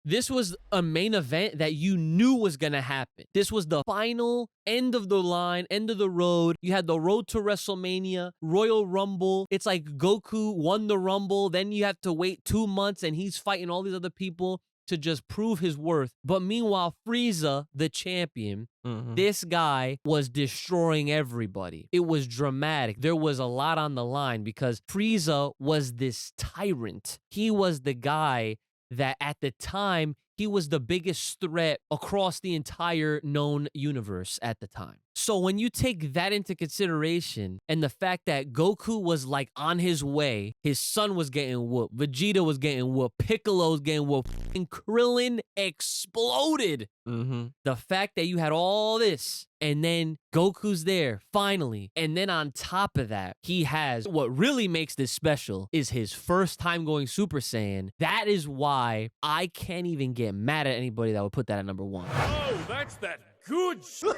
This was a main event that you knew was going to happen. This was the final end of the line, end of the road. You had the road to WrestleMania, Royal Rumble. It's like Goku won the Rumble. Then you have to wait 2 months and he's fighting all these other people to just prove his worth. But meanwhile, Frieza, the champion, this guy was destroying everybody. It was dramatic. There was a lot on the line because Frieza was this tyrant. He was the guy that at the time, he was the biggest threat across the entire known universe at the time. So when you take that into consideration and the fact that Goku was like on his way, his son was getting whooped, Vegeta was getting whooped, Piccolo was getting whooped, and Krillin exploded. The fact that you had all this and then Goku's there finally. And then on top of that, he has what really makes this special is his first time going Super Saiyan. That is why I can't even get mad at anybody that would put that at number 1. Oh, that's that good shit.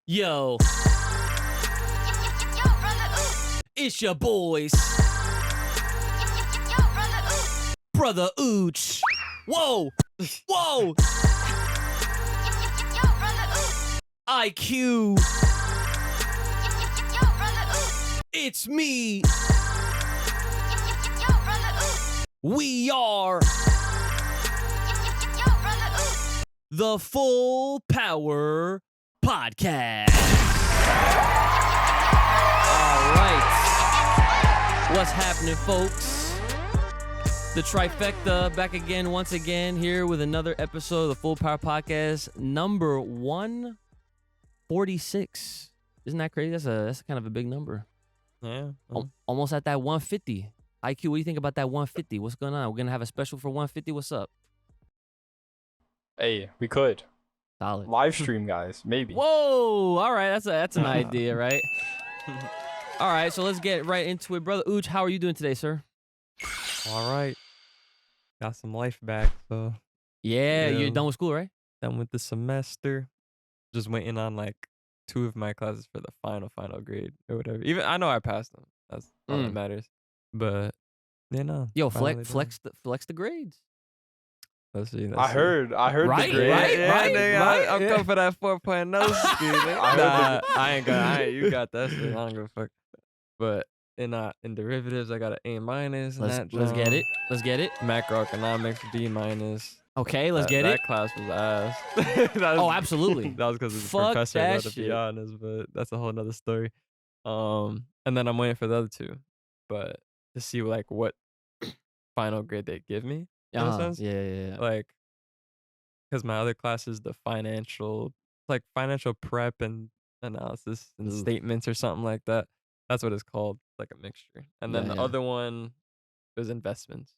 Yo. It's your boys. Brother Ooch. Whoa. Whoa. IQ. It's me. We are the Full Power Podcast. All right. What's happening, folks? The trifecta back again, once again, here with another episode of the Full Power Podcast, number 146. Isn't that crazy? That's kind of a big number. Yeah. Almost at that 150. IQ, what do you think about that 150? What's going on? We're going to have a special for 150. What's up? Hey, we could. Solid. Live stream, guys. Maybe. Whoa. All right. That's an idea, right? All right. So let's get right into it. Brother Ooch, how are you doing today, sir? All right. Got some life back, so. Yeah, you're done with school, right? Done with the semester. Just waiting on like 2 of my classes for the final grade or whatever. Even I know I passed them. That's all that matters. But Yo, flex the grades. Let's see. I heard Right, the grade. right. I'm coming for that 4.0. I ain't got. You got that shit. I don't give a fuck. But in derivatives, I got an A-. Let's get it. Let's get it. Macroeconomics B-. Okay, let's get it. That class was ass. Oh, absolutely. That was because of the Fuck professor, that to shit. be honest, but that's a whole nother story. And then I'm waiting for the other 2, but to see like what final grade they give me. In a sense. Yeah. Like, because my other class is the financial prep and analysis and statements or something like that. That's what it's called, like a mixture. And then the other one is investments.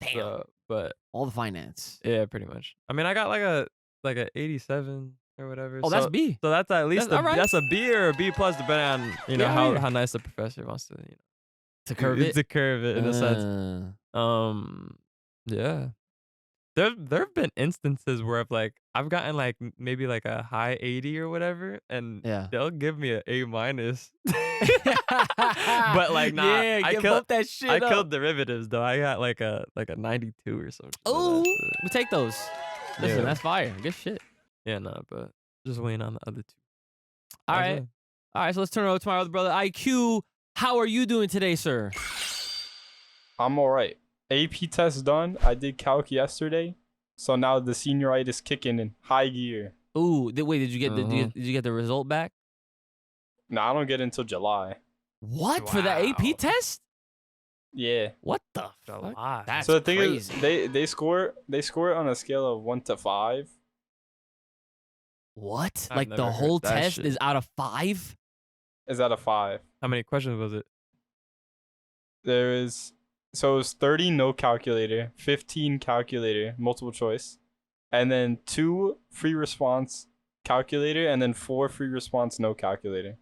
Damn. So, but all the finance. yeah, pretty much. I mean, I got like a 87 or whatever. Oh, that's B. So that's at least That's a B or a B plus, depending on how nice the professor wants to to curve it. To curve it in a sense. Yeah. There have been instances where I've gotten like maybe like a high 80 or whatever, and they'll give me an A-. But like, nah, I killed that shit. I killed derivatives though. I got like a 92 or something. Oh, we take those. Listen, that's fire. Good shit. Yeah, no, but just waiting on the other 2. All right. So let's turn it over to my other brother, IQ. How are you doing today, sir? I'm all right. AP test done. I did calc yesterday, so now the senioritis kicking in high gear. Ooh, wait, did you get did you get the result back? No, I don't get it until July. What? For the AP test? Yeah. What the fuck? That's so the thing crazy. is, they score it on a scale of 1 to 5. What? I've Like never the heard whole that test shit. is out of 5? Is that a 5? How many questions was it? So it was 30 no calculator, 15 calculator, multiple choice, and then 2 free response calculator, and then 4 free response no calculator.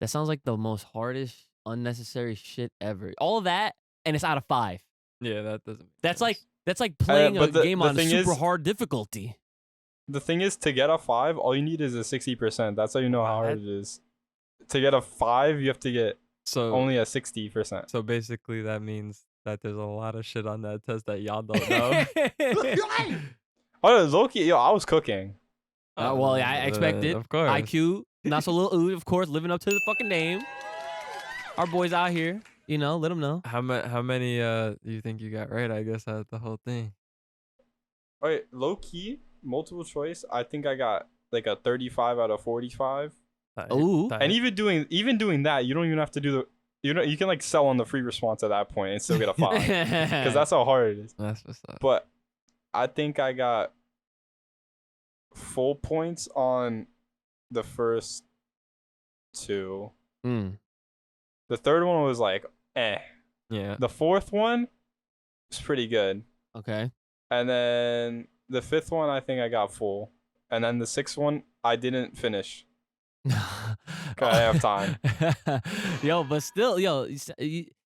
That sounds like the most hardest, unnecessary shit ever. All that, and it's out of 5. Yeah, that doesn't make That's sense. like playing a but game the on thing super is- hard difficulty. The thing is, to get a 5, all you need is a 60%. That's how you know how hard it is. To get a 5, you have to get so only a 60%. So basically that means that there's a lot of shit on that test that y'all don't know. Oh, Loki, yo, I was cooking. Well, yeah, I expected. Of course. IQ, not so little ooh, of course, living up to the fucking name. Our boys out here, you know, let them know. How many do you think you got right? I guess out of the whole thing. Wait, low key, multiple choice. I think I got like a 35 out of 45. Ooh. And even doing that, you don't even have to do the. You can like sell on the free response at that point and still get a 5 because that's how hard it is. That's what's up. But I think I got full points on the first 2. Mm. The third one was like, eh. Yeah. The fourth one was pretty good. Okay. And then the fifth one, I think I got full. And then the sixth one, I didn't finish. Cause I have time. Yo, but still,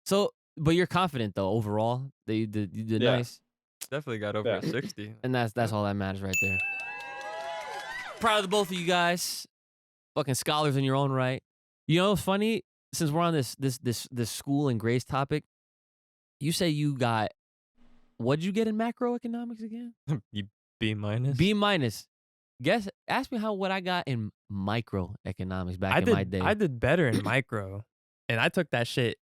so, but you're confident though overall that you did Yeah. nice, Definitely got over Yeah. 60. and that's all that matters right there. Proud of the both of you guys, fucking scholars in your own right. You know what's funny? Since we're on this school and grades topic, you say you got, what'd you get in macroeconomics again? You B minus. B minus. Ask me what I got in microeconomics back in my day. I did better in micro, and I took that shit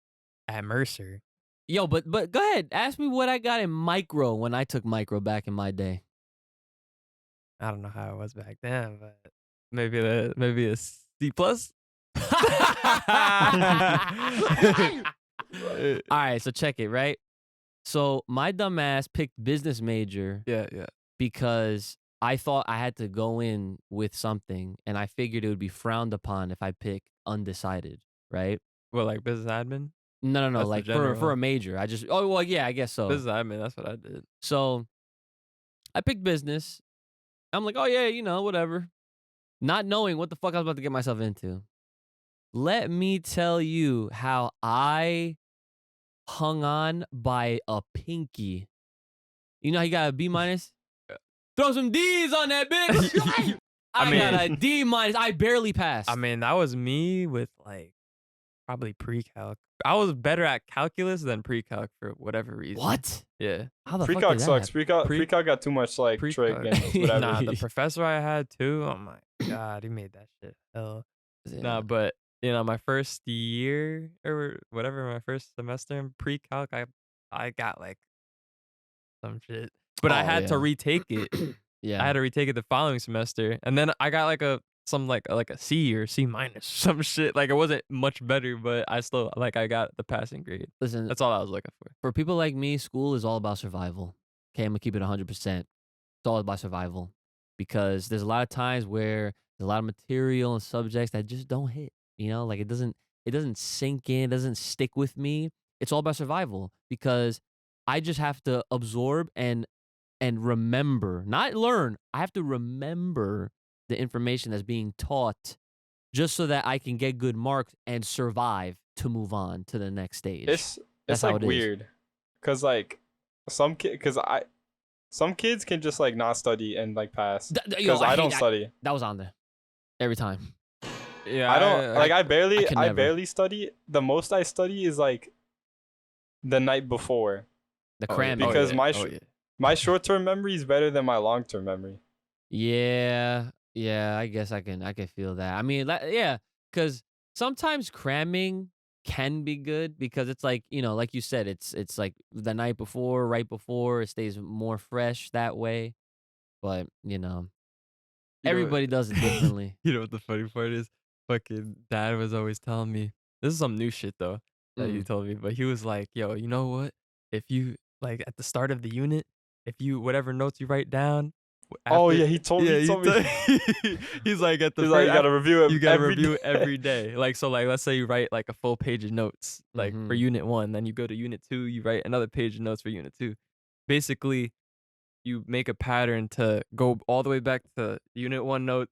at Mercer. Yo, but go ahead. Ask me what I got in micro when I took micro back in my day. I don't know how it was back then, but maybe a C plus. All right, so check it, right? So my dumb ass picked business major Yeah. because I thought I had to go in with something, and I figured it would be frowned upon if I picked undecided, right? Well, like business admin. No, That's the like for general. a major. Yeah, I guess so. Business admin. That's what I did. So I picked business. I'm like, oh yeah, whatever. Not knowing what the fuck I was about to get myself into. Let me tell you how I hung on by a pinky. You know how you got a B minus? Throw some D's on that bitch. I got a D minus. I barely passed. I mean, that was me with like probably pre-calc. I was better at calculus than pre-calc for whatever reason. What? Yeah. How the fuck Pre-calc did that sucks. happen? Pre-calc got too much like trig Pre-calc. and whatever. Nah, the professor I had too. Oh my god, he made that shit hell. Yeah. Nah, but my first year or whatever, my first semester in pre-calc, I got like some shit, but I had to retake it. Yeah. I had to retake it the following semester, and then I got like a C or C minus, some shit. Like it wasn't much better, but I still I got the passing grade. Listen, That's all I was looking for people like me, school is all about survival. Okay, I'm gonna keep it 100%. It's all about survival because there's a lot of times where there's a lot of material and subjects that just don't hit. Like it doesn't sink in, it doesn't stick with me. It's all about survival because I just have to absorb and remember, not learn. I have to remember the information that's being taught just so that I can get good marks and survive to move on to the next stage. It's how like it is. weird because like some kids can just like not study and like pass because I don't study. That was on there every time. Yeah, I don't I never. barely study. The most I study is like the night before. The cram. Because my short-term memory is better than my long-term memory. Yeah, I guess I can feel that. I mean, because sometimes cramming can be good because it's like, like you said, it's like the night before, right before, it stays more fresh that way. But, everybody does it differently. You know what the funny part is? Fucking dad was always telling me, this is some new shit though that you told me, but he was like, yo, you know what? If you like at the start of the unit, if you whatever notes you write down. He told me. He's like at the you gotta review it. You gotta review it every day. Like so, like let's say you write like a full page of notes, like for unit 1, then you go to unit 2, you write another page of notes for unit 2. Basically, you make a pattern to go all the way back to unit 1 notes,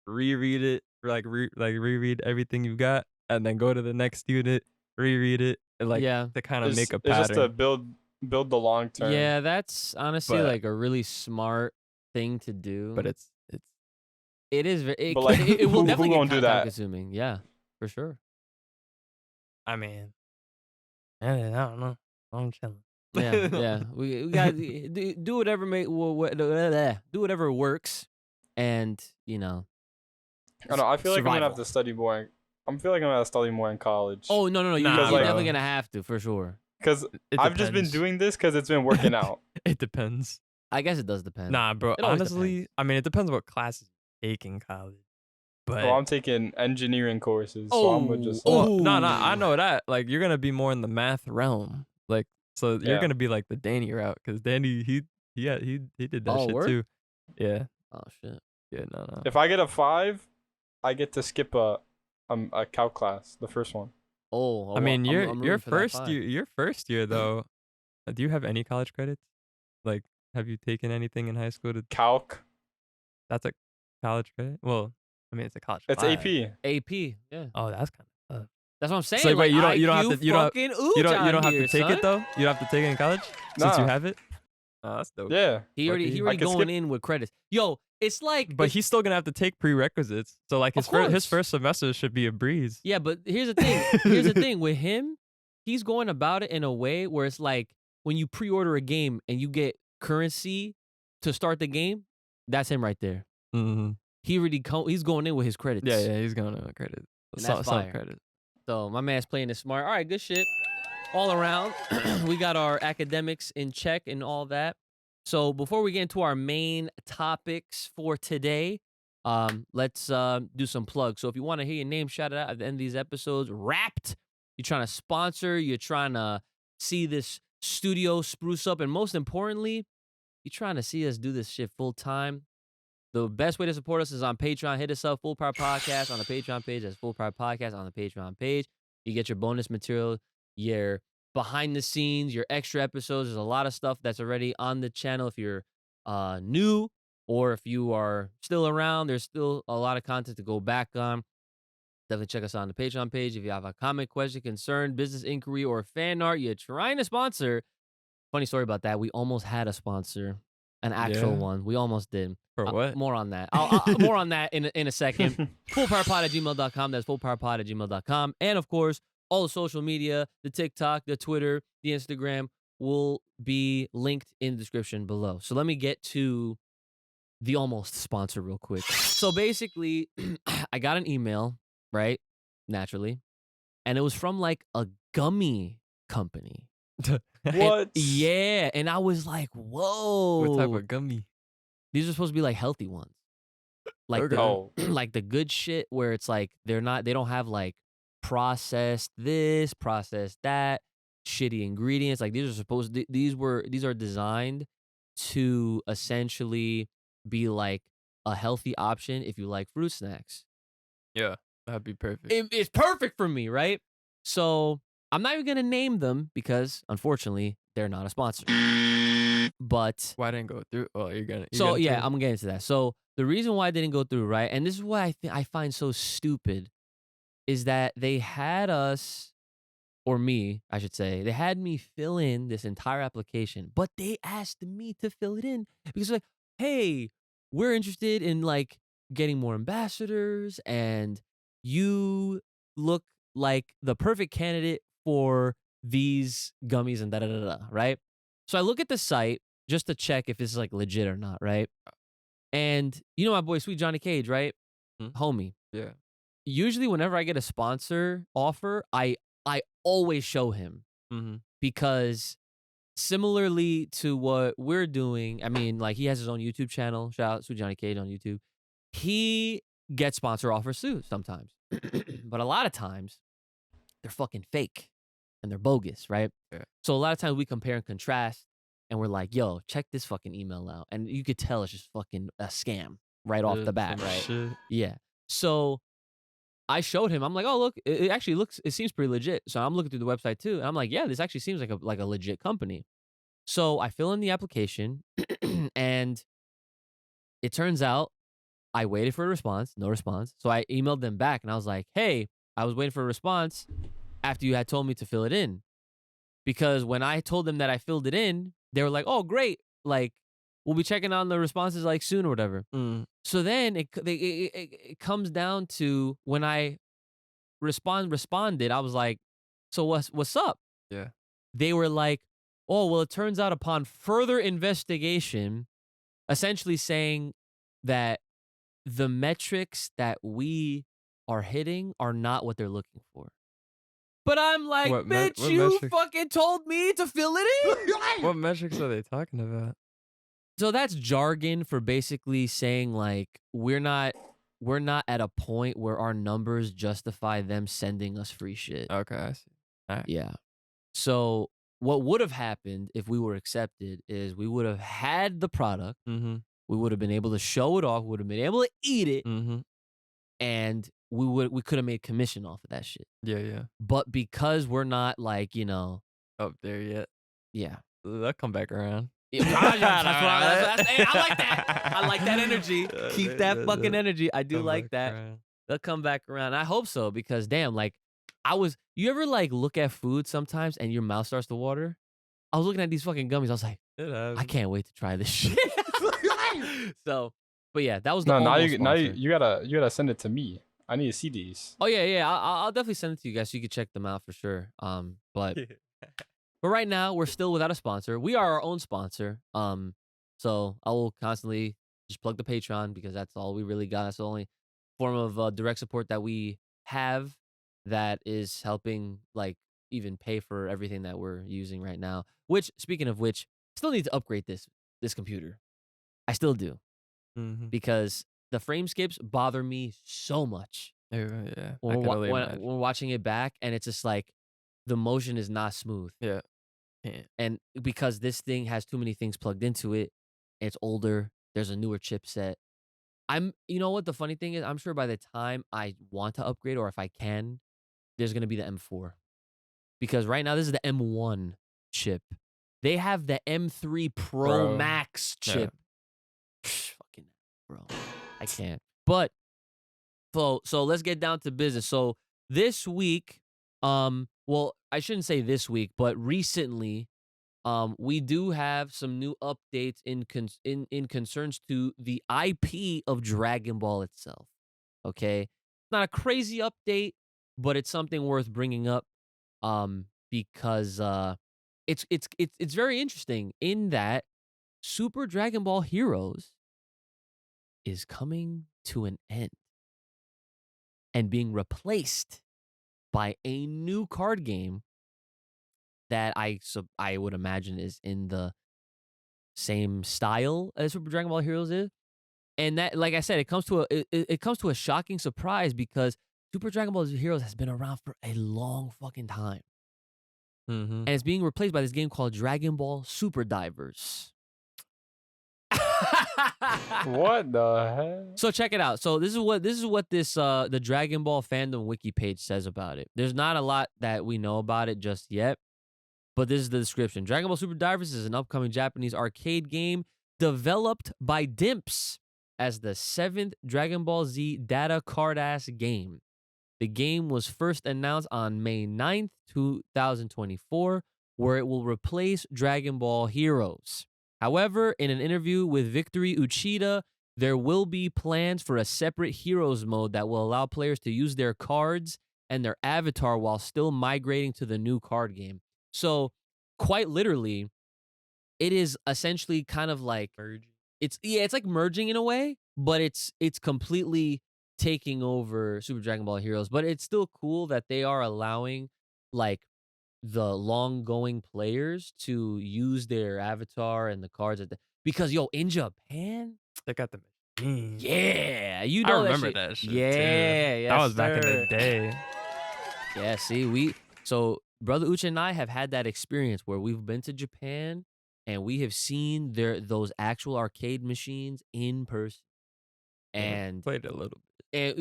reread it, reread everything you've got, and then go to the next unit, reread it, and to kind of make a pattern. It's just to build the long term. Yeah, that's honestly like a really smart thing to do. But it is. It will definitely get time consuming. Yeah, for sure. I mean, I don't know. I'm chilling. Yeah. We got do whatever do whatever works, and I don't know. I feel like I'm gonna have survival. to study more. I feel like I'm gonna study more in college. Oh no, you're Nah, definitely bro. gonna have to for sure. Because It I've just been depends. doing this because it's been working out. It depends. I guess it does depend. Nah, bro. It always Honestly, depends. I mean, it depends what classes you take in college. Well, But I'm taking engineering courses, so I'm gonna just well, no, I know that. Like, you're gonna be more in the math realm. Like, so you're Yeah. gonna be like the Danny route, because Danny he did that shit word? too. Yeah. Oh shit. Yeah. No. If I get a 5, I get to skip a calc class, the first one. Oh, I mean, I'm your rooting for that first five. year, though. Do you have any college credits? Like, have you taken anything in high school to? Calc. That's a college credit. Well, I mean, it's a college. It's class. AP. AP, yeah. Oh, that's kind of tough. That's what I'm saying. So wait, you don't IQ have to you don't fucking you don't have here, to take son. it though. You don't have to take it in college since you Nah. have it. Oh, that's dope. Yeah. He already Lucky. I going could skip- in with credits. Yo, it's like But he's still gonna have to take prerequisites. So like Of his course. first semester should be a breeze. Yeah, but here's the thing. Here's the thing with him. He's going about it in a way where it's like when you pre-order a game and you get currency to start the game. That's him right there. Mm-hmm. He's going in with his credits. Yeah, he's going to credit. And that's Some fire. credit. So my man's playing it smart. All right, good shit. All around, we got our academics in check and all that. So before we get into our main topics for today, let's do some plugs. So if you want to hear your name shouted out at the end of these episodes, Wrapped, you're trying to sponsor, you're trying to see this studio spruce up, and most importantly, you're trying to see us do this shit full time. The best way to support us is on Patreon. Hit us up, Full Power Podcast on the Patreon page. That's Full Power Podcast on the Patreon page. You get your bonus material, your behind the scenes, your extra episodes. There's a lot of stuff that's already on the channel. If you're new or if you are still around, there's still a lot of content to go back on. Definitely check us out on the Patreon page. If you have a comment, question, concern, business inquiry, or fan art you're trying to sponsor, funny story about that. We almost had a sponsor, an actual Yeah. one. We almost did. For what? More on that. I'll more on that in a second. Fullpowerpod@gmail.com. That's fullpowerpod@gmail.com. And of course, all the social media, the TikTok, the Twitter, the Instagram will be linked in the description below. So let me get to the almost sponsor real quick. So basically, I got an email, right? Naturally. And it was from like a gummy company. What? Yeah. And I was like, whoa. What type of gummy? These are supposed to be like healthy ones. Like Okay. like the good shit where it's like they don't have like processed this, processed that, shitty ingredients. Like these are designed to essentially be like a healthy option if you like fruit snacks. Yeah, that'd be perfect. It's perfect for me, right? So I'm not even gonna name them because unfortunately they're not a sponsor. But Why didn't go through? Oh, you're gonna. so yeah, I'm getting to that. So the reason why I didn't go through, right, and this is what I find so stupid, is that they had us, or me, I should say, they had me fill in this entire application, but they asked me to fill it in because like, hey, we're interested in like getting more ambassadors, and you look like the perfect candidate for these gummies and da da da da, right? So I look at the site just to check if this is like legit or not, right? And you know my boy Sweet Johnny Cage, right? Hmm? Homie. Yeah. Usually whenever I get a sponsor offer, I always show him Mm-hmm. because similarly to what we're doing, I mean, like he has his own YouTube channel. Shout out Sweet Johnny Cage on YouTube. He gets sponsor offers too sometimes. But a lot of times they're fucking fake and they're bogus, right? Yeah. So a lot of times we compare and contrast and we're like, yo, check this fucking email out. And you could tell it's just fucking a scam right off the bat, right? Shit. Yeah. So I showed him, I'm like, oh, look, it actually it seems pretty legit. So I'm looking through the website too. And I'm like, yeah, this actually seems like a legit company. So I fill in the application and it turns out I waited for a response, no response. So I emailed them back and I was like, hey, I was waiting for a response after you had told me to fill it in. Because when I told them that I filled it in, they were like, oh, great. Like, we'll be checking on the responses like soon or whatever. Mm. So then it comes down to when I responded, I was like, so what's up? Yeah. they were like, oh, well, it turns out upon further investigation, essentially saying that the metrics that we are hitting are not what they're looking for. But I'm like, bitch, what you metrics? fucking told me to fill it in. What metrics are they talking about? So that's jargon for basically saying like we're not at a point where our numbers justify them sending us free shit. Okay, I see. All right. Yeah. So what would have happened if we were accepted is we would have had the product. Mm-hmm. We would have been able to show it off. We would have been able to eat it, Mm-hmm. and we could have made commission off of that shit. Yeah, yeah. But because we're not like Up there yet. yeah. They'll come back around. Hey, I like that. I like that energy. Keep that fucking energy. I do Come like back that. around. They'll come back around. I hope so because damn, like you ever like look at food sometimes and your mouth starts to water? I was looking at these fucking gummies. I was like, It I happens. can't wait to try this shit. So, but yeah, that was the No, now almost you sponsor. gotta send it to me. I need to see these. Oh yeah. I'll definitely send it to you guys so you can check them out for sure. But right now we're still without a sponsor. We are our own sponsor. So I will constantly just plug the Patreon because that's all we really got. That's the only form of direct support that we have that is helping like even pay for everything that we're using right now. Which, speaking of which, still need to upgrade this computer. I still do Mm-hmm. because the frame skips bother me so much. Yeah, I When can we're, only when imagine. we're watching it back and it's just like the motion is not smooth. Yeah. Can't. And because this thing has too many things plugged into it, it's older, there's a newer chipset. You know what the funny thing is? I'm sure by the time I want to upgrade or if I can, there's going to be the M4. Because right now this is the M1 chip. They have the M3 Pro Bro. Max Yeah. chip. Fucking bro. I can't. But so let's get down to business. So this week, well, I shouldn't say this week, but recently, we do have some new updates in concerns to the IP of Dragon Ball itself. Okay, not a crazy update, but it's something worth bringing up, because it's very interesting in that Super Dragon Ball Heroes is coming to an end and being replaced by a new card game that I would imagine is in the same style as Super Dragon Ball Heroes is. And that, like I said, it comes to a shocking surprise because Super Dragon Ball Heroes has been around for a long fucking time. Mm-hmm. And it's being replaced by this game called Dragon Ball Super Divers. What the heck? So check it out. So this is what the Dragon Ball fandom wiki page says about it. There's not a lot that we know about it just yet, but this is the description. Dragon Ball Super Divers is an upcoming Japanese arcade game developed by Dimps as the 7th Dragon Ball Z data card-ass game. The game was first announced on May 9th, 2024, where it will replace Dragon Ball Heroes. However, in an interview with Victory Uchida, there will be plans for a separate Heroes mode that will allow players to use their cards and their avatar while still migrating to the new card game. So, quite literally, it is essentially kind of like it's like merging in a way, but it's completely taking over Super Dragon Ball Heroes. But it's still cool that they are allowing like the long-going players to use their avatar and the cards because in Japan, They got the machine. yeah, you I know remember shit. that shit. Yeah, too. yes, That was back in sir. the day. Yeah, see, so Brother Ucha and I have had that experience where we've been to Japan and we have seen those actual arcade machines in person. And Played it a little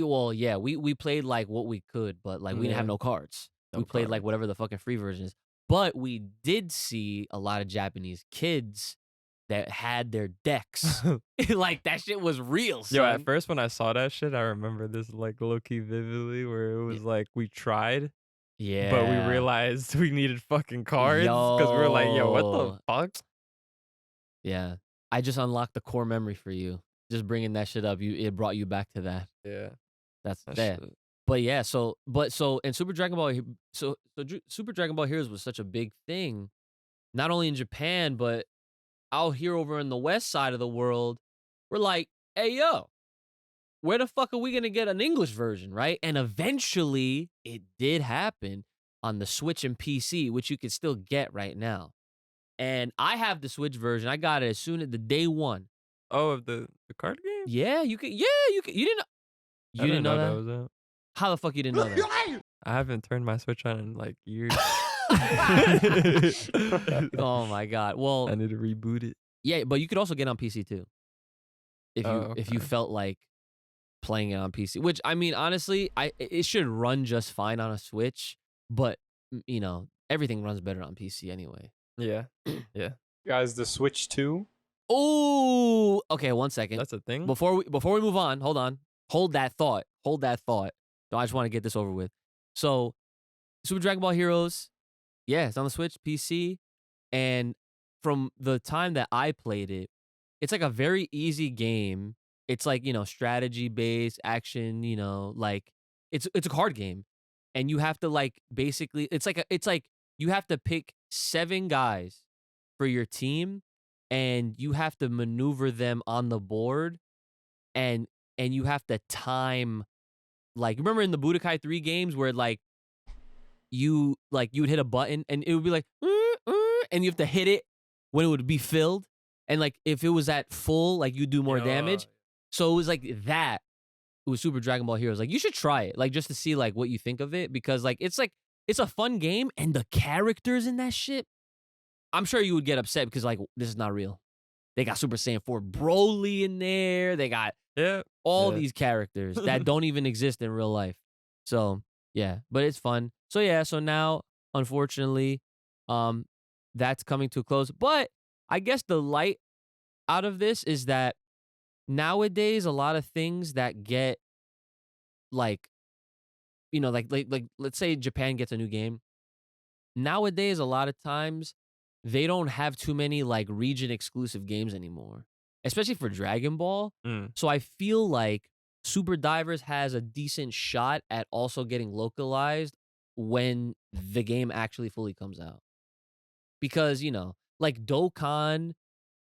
well, yeah, we played like what we could, but like we didn't have Yeah. no cards. No We played like cards. whatever the fucking free version is. But we did see a lot of Japanese kids that had their decks. Like that shit was real, son. Yo, at first when I saw that shit, I remember this like low key vividly, where it was like we tried, Yeah. but we realized we needed fucking cards because we were like, yo, what the Yo. fuck? Yeah. I just unlocked the core memory for you. Just bringing that shit up, it brought you back to that. Yeah, That's that that. shit. But yeah, and Super Dragon Ball, Super Dragon Ball Heroes was such a big thing, not only in Japan but out here over in the west side of the world. We're like, hey yo, where the fuck are we gonna get an English version, right? And eventually, it did happen on the Switch and PC, which you can still get right now. And I have the Switch version. I got it as soon as the day one. Oh, of the card game? Yeah, you could. Yeah, you could. You didn't. I You didn't know that that? was out. How the fuck you didn't know that? I haven't turned my Switch on in like years. Oh my god. Well, I need to reboot it. yeah, but you could also get it on PC too. If you Okay. felt like playing it on PC, which I mean, honestly, it should run just fine on a Switch, but you know, everything runs better on PC anyway. Yeah. Yeah. Guys, the Switch 2. Oh, okay. One second. That's a thing. Before we move on, hold on. Hold that thought. Hold that thought. No, I just want to get this over with. So, Super Dragon Ball Heroes, yeah, it's on the Switch, PC, and from the time that I played it, it's like a very easy game. It's like, you know, strategy based action, you know, like it's a card game. And you have to like basically it's like you have to pick 7 guys for your team and you have to maneuver them on the board and you have to time, like, remember in the Budokai 3 games where like you would hit a button and it would be like and you have to hit it when it would be filled, and like if it was at full, like you do more damage. So it was like that. It was Super Dragon Ball Heroes. Like, you should try it, like, just to see like what you think of it, because like it's a fun game, and the characters in that shit, I'm sure you would get upset because like this is not real. They got Super Saiyan 4 Broly in there. They got all these characters that don't even exist in real life. So yeah, but it's fun. So yeah, so now unfortunately, that's coming to a close. But I guess the light out of this is that nowadays a lot of things that get like, you know, like let's say Japan gets a new game. Nowadays, a lot of times they don't have too many like region exclusive games anymore, especially for Dragon Ball. So I feel like Super Divers has a decent shot at also getting localized when the game actually fully comes out. Because, you know, like Dokkan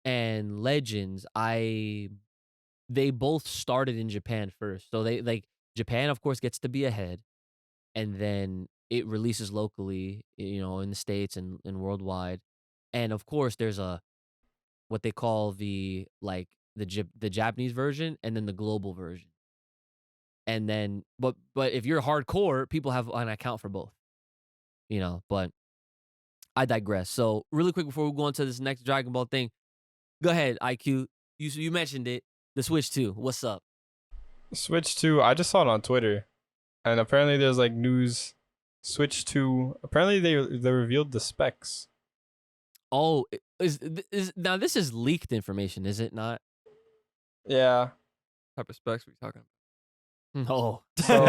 and Legends, they both started in Japan first. So they like Japan, of course, gets to be ahead, and then it releases locally, you know, in the States and worldwide. And of course, there's a what they call the like the Japanese version and then the global version. And then but if you're hardcore, people have an account for both. You know, but I digress. So really quick before we go on to this next Dragon Ball thing, go ahead, IQ. You mentioned it. The Switch 2. What's up? Switch 2, I just saw it on Twitter. And apparently there's like news. Switch 2, apparently they revealed the specs. Oh, is now this is leaked information, is it not? Yeah. Type of specs we talking about? No. So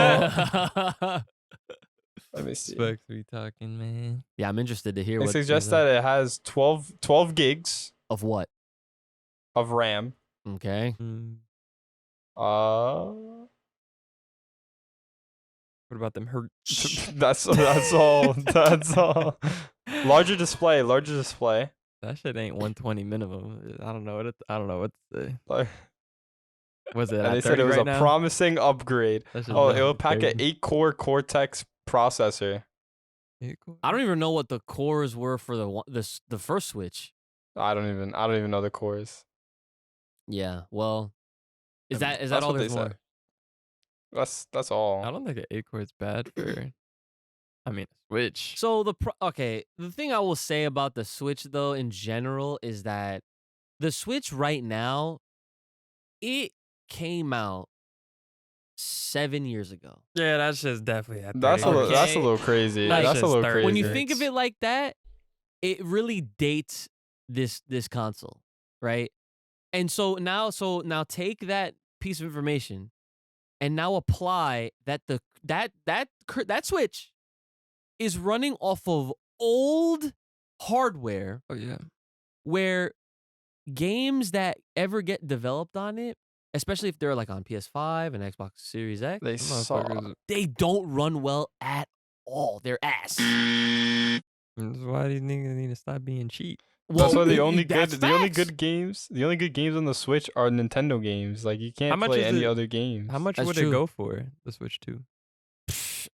let me see. Specs we talking, man. Yeah, I'm interested to hear They what suggest that it has 12 gigs of what? of RAM. Okay. What about them hertz? That's all. That's all. Larger display. That shit ain't 120 minimum. I don't know what to say. Like, Was it? and they said it was a promising upgrade. Oh, it will pack an 8-core Cortex processor. I don't even know what the cores were for the first Switch. I don't even know the cores. Yeah. Well, is that That's all what there's they for? said. That's all. I don't think an 8-core is bad for. I mean, Switch. So the thing I will say about the Switch though in general is that the Switch right now, it came out 7 years ago. Yeah, that's just definitely. That's a little crazy. Like, that's a little crazy. When you think of it like that, it really dates this console, right? And so now take that piece of information and now apply that that Switch is running off of old hardware. Oh yeah. Where games that ever get developed on it, especially if they're like on PS5 and Xbox Series X. They suck. Motherfuckers. They don't run well at all. They're ass. That's why these niggas need to stop being cheap. That's why the Well, only that's good, the only facts. good games, the only good games on the Switch are Nintendo games. Like you can't much play is any it- other games. How much That's would true. it go for the Switch 2?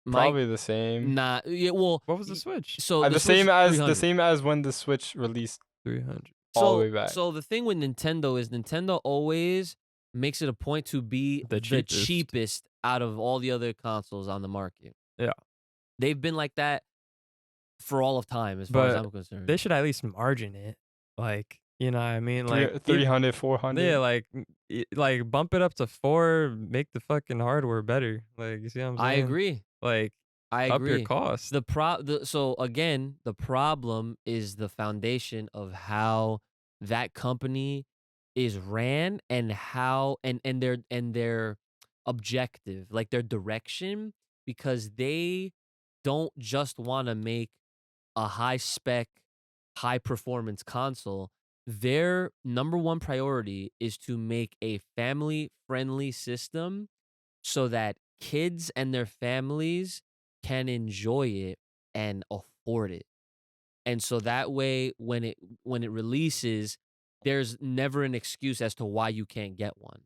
Probably the same. Nah. Yeah. Well. What was the Switch? So The Switch same is as 300. the same as when the Switch released 300. all the way back. So the thing with Nintendo is Nintendo always makes it a point to be The the cheapest. cheapest out of all the other consoles on the market. Yeah. They've been like that for all of time, as far as But I'm concerned. They should at least margin it. Like, you know what I mean? Like 300, 400. Yeah, like bump it up to 4, make the fucking hardware better. Like, you see what I'm saying? I agree. Like, I up your agree. cost. So again, the problem is the foundation of how that company is ran and how and their objective, like their direction, because they don't just want to make a high spec, high performance console. Their number one priority is to make a family friendly system so that kids and their families can enjoy it and afford it. And so that way when it releases, there's never an excuse as to why you can't get one.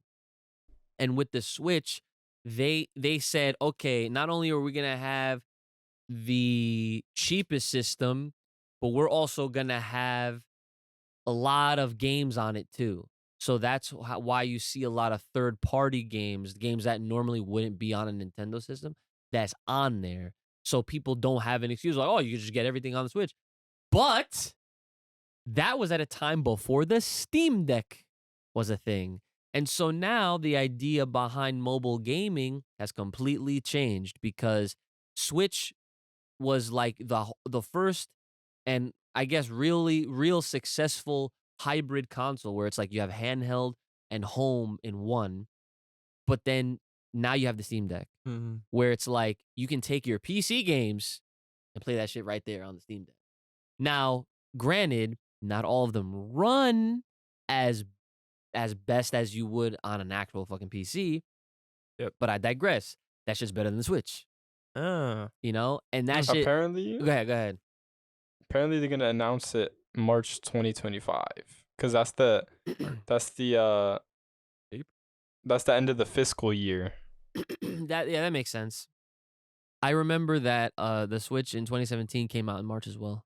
And with the Switch, they said, okay, not only are we going to have the cheapest system, but we're also going to have a lot of games on it too. So that's why you see a lot of third-party games that normally wouldn't be on a Nintendo system, that's on there. So people don't have an excuse like, oh, you can just get everything on the Switch. But that was at a time before the Steam Deck was a thing. And so now the idea behind mobile gaming has completely changed because Switch was like the first and I guess real successful hybrid console where it's like you have handheld and home in one, but then now you have the Steam Deck Mhm. where it's like you can take your PC games and play that shit right there on the Steam Deck. Now, granted, not all of them run as best as you would on an actual fucking PC. Yep. But I digress. That shit's better than the Switch. Ah. You know? And that shit. Apparently, Go ahead. apparently they're gonna announce it March 2025 because that's the end of the fiscal year. that makes sense. I remember that the Switch in 2017 came out in March as well.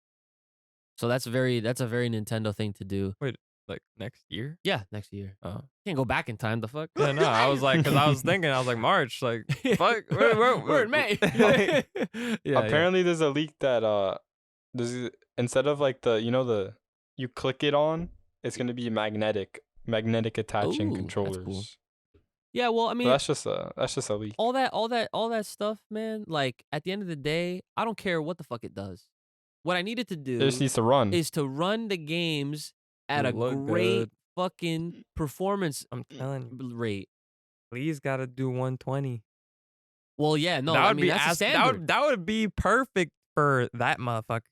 So that's a very Nintendo thing to do. Like next year? Yeah, next year. Oh. Can't go back in time. The fuck? Yeah, no, I was like, because I was thinking, I was like, March, like, fuck, we're in May. Yeah, Apparently, there's a leak that instead of like you click it on, it's gonna be magnetic attaching Ooh, that's controllers. cool. Yeah, well, I mean, But that's just a leak. all that stuff, man. Like at the end of the day, I don't care what the fuck it does. What I needed to It do just needs to run. is to run the games at a Look great good. fucking performance I'm telling you, rate. please gotta do 120. Well, yeah, no, that I would mean be that's a that standard. would, that would be perfect for that motherfucker.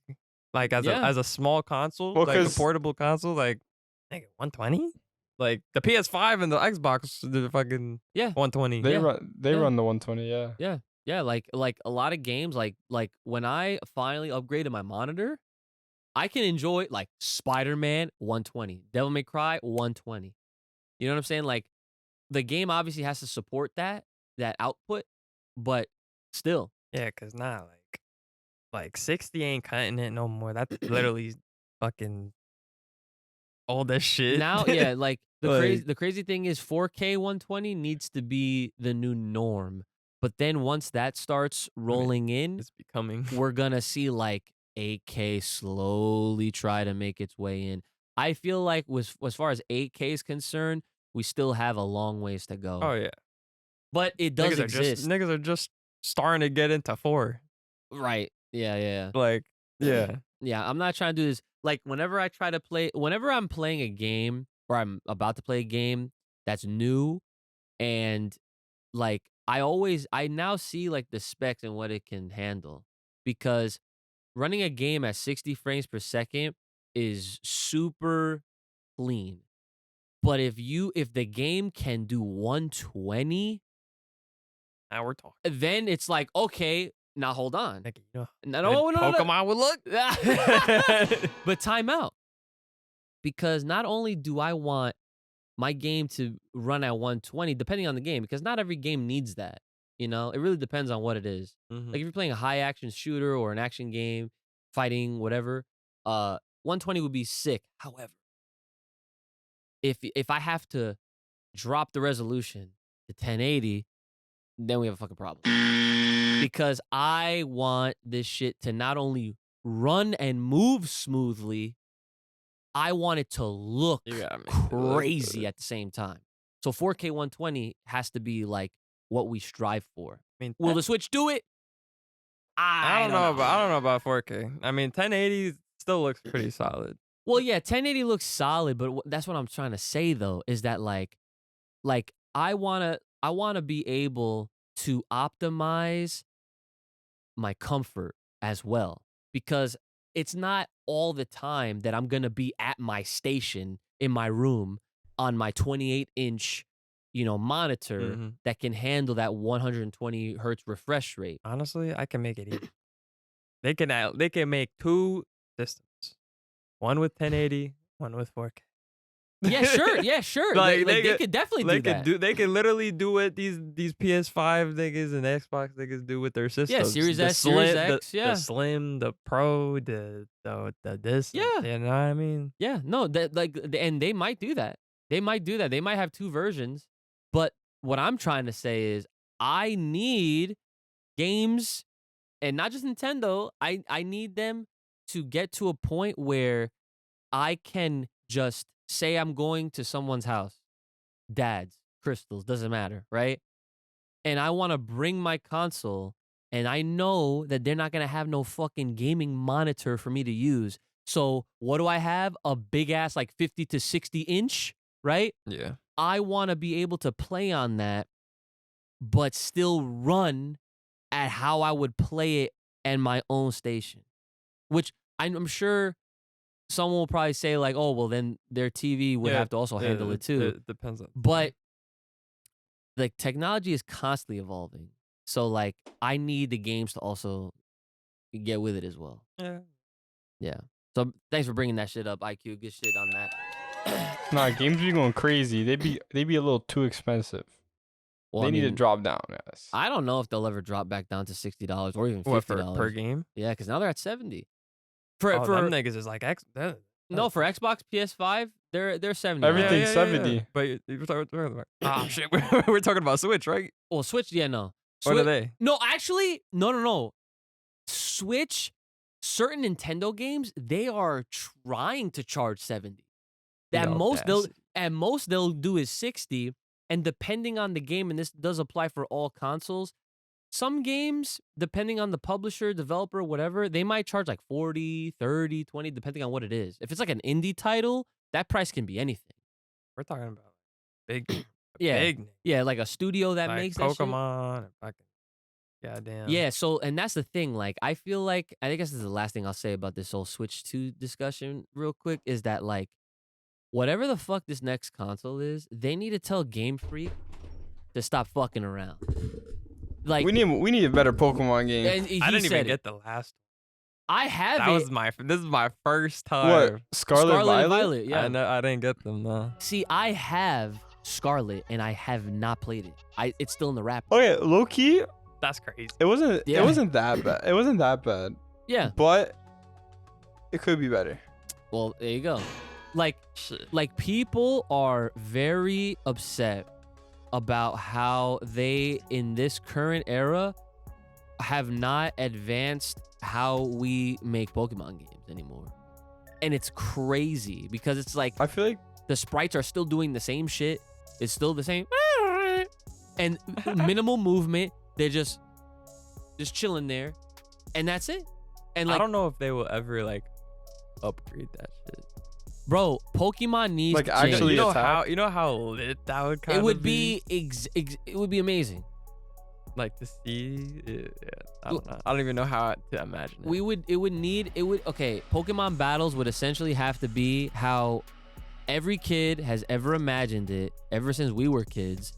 Like as Yeah. a small console, Well, like a 'cause- portable console, like nigga, 120? Like the PS5 and the Xbox, the fucking Yeah. 120. They Yeah. run Yeah. run the 120, yeah. Yeah, like a lot of games, like when I finally upgraded my monitor, I can enjoy like Spider-Man 120, Devil May Cry 120. You know what I'm saying? Like the game obviously has to support that output, but still. Yeah, cause now like 60 ain't cutting it no more. That's literally fucking all that shit. Now, yeah, like Like- the crazy thing is 4K 120 needs to be the new norm. But then once that starts rolling in, It's becoming. we're gonna see like 8K slowly try to make its way in. I feel like as far as 8K is concerned, we still have a long ways to go. Oh yeah, But it does niggas exist. niggas are just starting to get into 4. Right. Yeah. Like yeah, Yeah, I'm not trying to do this. Like whenever I'm playing a game or I'm about to play a game that's new and like I now see like the specs and what it can handle because running a game at 60 frames per second is super clean. But if the game can do 120, Now we're talking. then it's like, okay, now hold on. Nigga, you know, No, Pokemon would look. But time out. Because not only do I want my game to run at 120, depending on the game, because not every game needs that. You know, it really depends on what it is. Mhm. Like if you're playing a high action shooter or an action game, fighting, whatever, 120 would be sick. However, if I have to drop the resolution to 1080, then we have a fucking problem. Because I want this shit to not only run and move smoothly, I want it to look You gotta make it look crazy good. at the same time. So 4K 120 has to be like what we strive for. I mean, Will the Switch do it? I don't know about 4K. I mean, 1080 still looks pretty solid. Well, yeah, 1080 looks solid, but that's what I'm trying to say though, is that like I wanna be able to optimize my comfort as well, because it's not all the time that I'm gonna be at my station in my room on my 28-inch, monitor Mhm. that can handle that 120 hertz refresh rate. Honestly, I can make it easy. They can make 2 systems. One with 1080, one with 4K. Yeah, sure. Yeah, sure. Like, They could definitely do that. They can literally do what these PS5 niggas and Xbox niggas do with their systems. Series The S, Series Slim, X, yeah. the Slim, the Pro, the this. Yeah. You know what I mean? Yeah, no, and they might do that. They might do that. They might have 2 versions. But what I'm trying to say is I need games, and not just Nintendo. I need them to get to a point where I can just say I'm going to someone's house, dad's, Crystal's, doesn't matter, right? And I want to bring my console, and I know that they're not going to have no fucking gaming monitor for me to use. So what do I have? A big ass like 50 to 60 inch, right? Yeah. I want to be able to play on that, but still run at how I would play it in my own station. Which I'm sure someone will probably say like, oh, well, then their TV would have to also handle it too. It depends on. But like technology is constantly evolving. So like I need the games to also get with it as well. Yeah. Yeah. So thanks for bringing that shit up, IQ. Good shit on that. Nah, games be going crazy. They be a little too expensive. Well, They I need to mean, drop down, yes. I don't know if they'll ever drop back down to $60 or even $50. What per game? Yeah, because now they're at 70. For them niggas is like No, for Xbox, PS5, they're 70. Everything's 70. But we're talking about shit. We're talking about Switch, right? Well, Switch, yeah, no. What are they? No, actually, no. Switch, certain Nintendo games, they are trying to charge 70. At most they'll do is 60, and depending on the game, and this does apply for all consoles, some games, depending on the publisher, developer, whatever, they might charge like 40, 30, 20, depending on what it is. If it's like an indie title, that price can be anything. We're talking about big, Yeah. big name. Yeah, like a studio that Like makes that shit. Pokemon and fucking goddamn. Yeah, so, and that's the thing, like, I feel like, I guess this is the last thing I'll say about this whole Switch 2 discussion real quick, is that, like, whatever the fuck this next console is, they need to tell Game Freak to stop fucking around. Like, We need a better Pokemon game. and he I didn't even said it. get the last. I have That it. was this is my first time. What? Scarlet and Violet? Violet, yeah. I didn't get them. No. See, I have Scarlet, and I have not played it. It's still in the wrapper. Okay, low key, That's crazy. it wasn't Yeah. it wasn't that bad. It wasn't that bad. Yeah. But it could be better. Well, there you go. Like people are very upset about how they, in this current era, have not advanced how we make Pokemon games anymore. And it's crazy because it's like I feel like the sprites are still doing the same shit. It's still the same. And minimal movement. They're just chilling there. And that's it. And I like, don't know if they will ever like upgrade that shit. bro, Pokemon needs Like, to change. actually You know how lit that would kind It of would be it would be amazing. like to see. Yeah, I don't know. I don't even know how to imagine it. Okay, Pokemon battles would essentially have to be how every kid has ever imagined it ever since we were kids,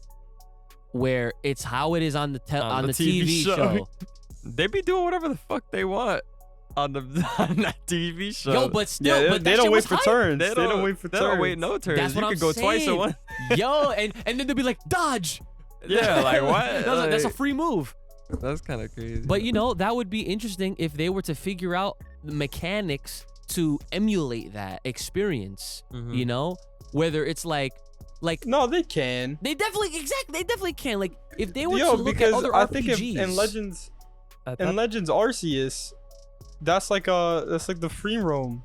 where it's how it is on the TV show. They be doing whatever the fuck they want on that TV show. Yo, but still, Yeah, but they that don't shit wait was for hype. turns. They don't wait for They turns. don't wait no turns. That's what You I'm could go twice saying. at once. Yo, and then they'll be like, dodge. Yeah, like what? That's a Like, free move. that's kind of crazy. But you know, that would be interesting if they were to figure out the mechanics to emulate that experience. Mhm. You know, whether it's like No, they can. they definitely can. Like if they were Yo, to look because at other I RPGs. think if in Legends At in that- Legends Arceus, that's like the free roam.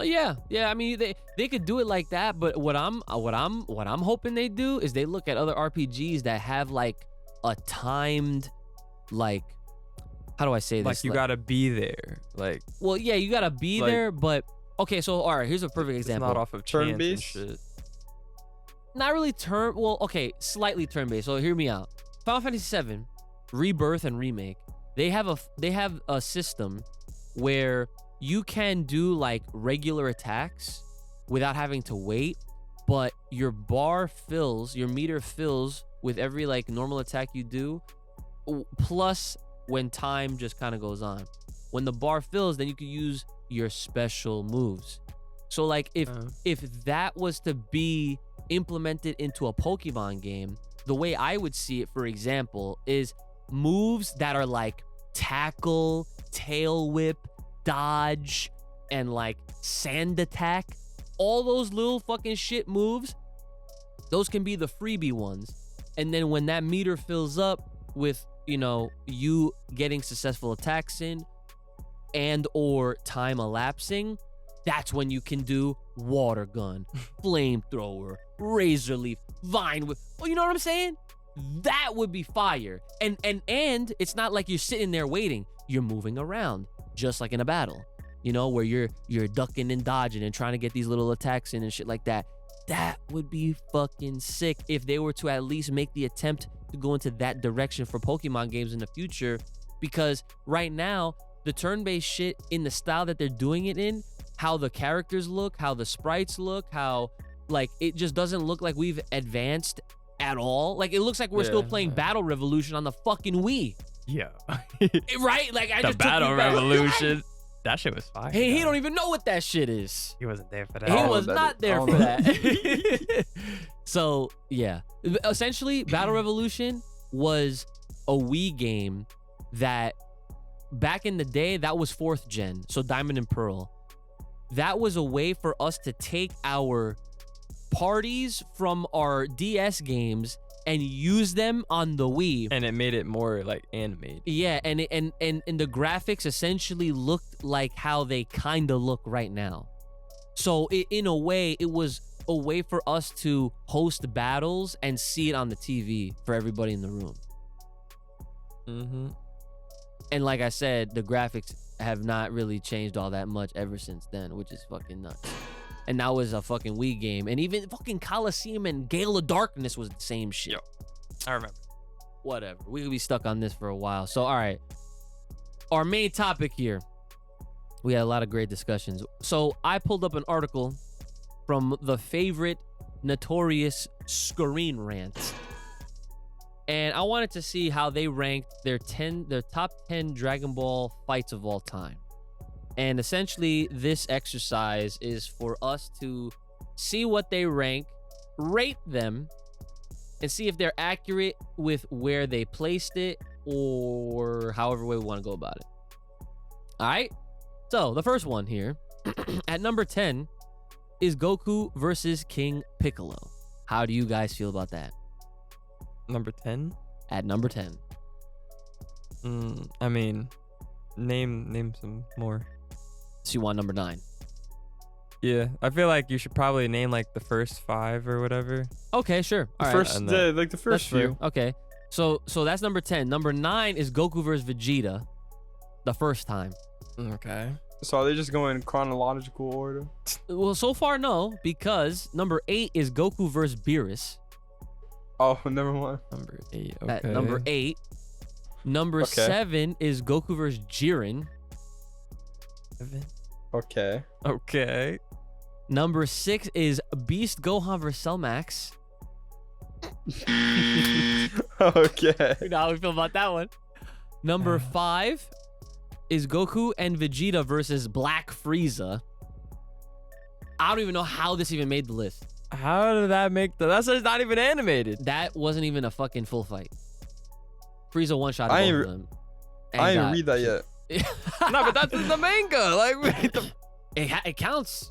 Yeah. I mean, they could do it like that, but what I'm hoping they do is they look at other RPGs that have like a timed, like, how do I say this? like you gotta be there. Like Well, yeah, you gotta be like- there, but okay. So all right, here's a perfect it's example. not off of chance and Turn-based? shit. Not really well, okay, slightly turn-based. So hear me out. Final Fantasy VII, Rebirth and Remake, they have a system where you can do like regular attacks without having to wait, but your meter fills with every like normal attack you do, plus when time just kind of goes on. When the bar fills, then you can use your special moves. So like if that was to be implemented into a Pokemon game, the way I would see it, for example, is moves that are like tackle, tail whip, dodge, and like sand attack. All those little fucking shit moves, those can be the freebie ones. And then when that meter fills up with, you know, you getting successful attacks in and or time elapsing, that's when you can do water gun, flamethrower, razor leaf, vine whip. Oh, you know what I'm saying? That would be fire. And it's not like you're sitting there waiting. You're moving around, just like in a battle. You know, where you're ducking and dodging and trying to get these little attacks in and shit like that. That would be fucking sick if they were to at least make the attempt to go into that direction for Pokemon games in the future. Because right now, the turn-based shit in the style that they're doing it in, how the characters look, how the sprites look, how like it just doesn't look like we've advanced at all. Like it looks like we're still playing Battle Revolution on the fucking Wii. Yeah. Right? Like I The just Battle took me back. That shit was fire. Hey, he though. don't even know what that shit is. He wasn't there for that. He don't know was that not is- there I for don't that. So yeah, essentially, Battle Revolution was a Wii game that back in the day that was 4th gen, so Diamond and Pearl. That was a way for us to take our parties from our DS games and use them on the Wii. And it made it more like animated. Yeah, and the graphics essentially looked like how they kind of look right now. So in a way, it was a way for us to host battles and see it on the TV for everybody in the room. Mm-hmm. And like I said, the graphics have not really changed all that much ever since then, which is fucking nuts. And that was a fucking Wii game. And even fucking Coliseum and Gale of Darkness was the same shit. Yo. I remember. Whatever. We could be stuck on this for a while. So, all right. Our main topic here. We had a lot of great discussions. So, I pulled up an article from the favorite notorious Screen Rant. And I wanted to see how they ranked their top 10 Dragon Ball fights of all time. And essentially, this exercise is for us to see what they rank, rate them, and see if they're accurate with where they placed it or however way we want to go about it. All right? So, the first one here, at number 10, is Goku versus King Piccolo. How do you guys feel about that? Number 10? At number 10. I mean, name some more. So you want number 9? Yeah, I feel like you should probably name like the first 5 or whatever. Okay, sure. All right. First, and like the first That's fair. few. Okay. So that's number 10. Number 9 is Goku versus Vegeta. The first time. Okay. So are they just going in chronological order? Well, so far, no, because number 8 is Goku versus Beerus. Oh, never mind. Number 8. Okay. At number 8. Number Okay. 7 is Goku versus Jiren. 7. Okay. Okay. Number 6 is Beast Gohan vs Cell Max. Okay. You know how we feel about that one. Number 5 is Goku and Vegeta versus Black Frieza. I don't even know how this even made the list. How did that make the? That's just not even animated. That wasn't even a fucking full fight. Frieza one-shot I both ain't of them. I didn't read that yet. No, but that's in the manga. Like, wait, It counts.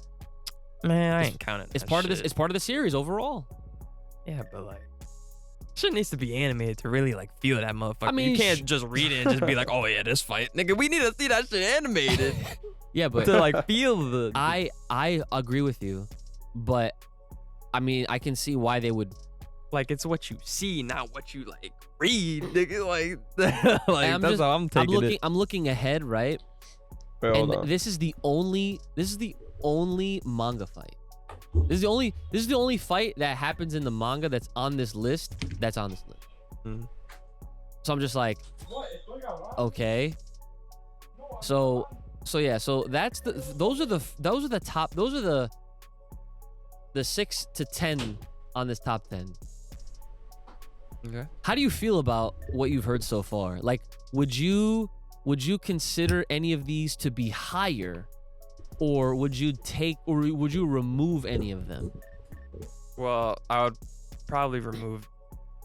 man, I ain't counting. It's that part of this. shit. It's part of the series overall. Yeah, but like, shit needs to be animated to really like feel that motherfucker. I mean, you can't just read it and just be like, oh yeah, this fight, nigga. We need to see that shit animated Yeah, but to like feel the. I agree with you, but I mean, I can see why they would. Like, it's what you see, not what you like read, nigga. Like, like I'm that's just- how I'm taking it. I'm looking ahead, right? Wait, hold And on. this is the only manga fight. This is the only fight that happens in the manga that's on this list. That's on this list. Mhm. So I'm just like, okay. So yeah. So that's those are the top. Those are the 6 to 10 on this top 10. Okay. How do you feel about what you've heard so far? Like, would you consider any of these to be higher, or would you remove any of them? Well, I would probably remove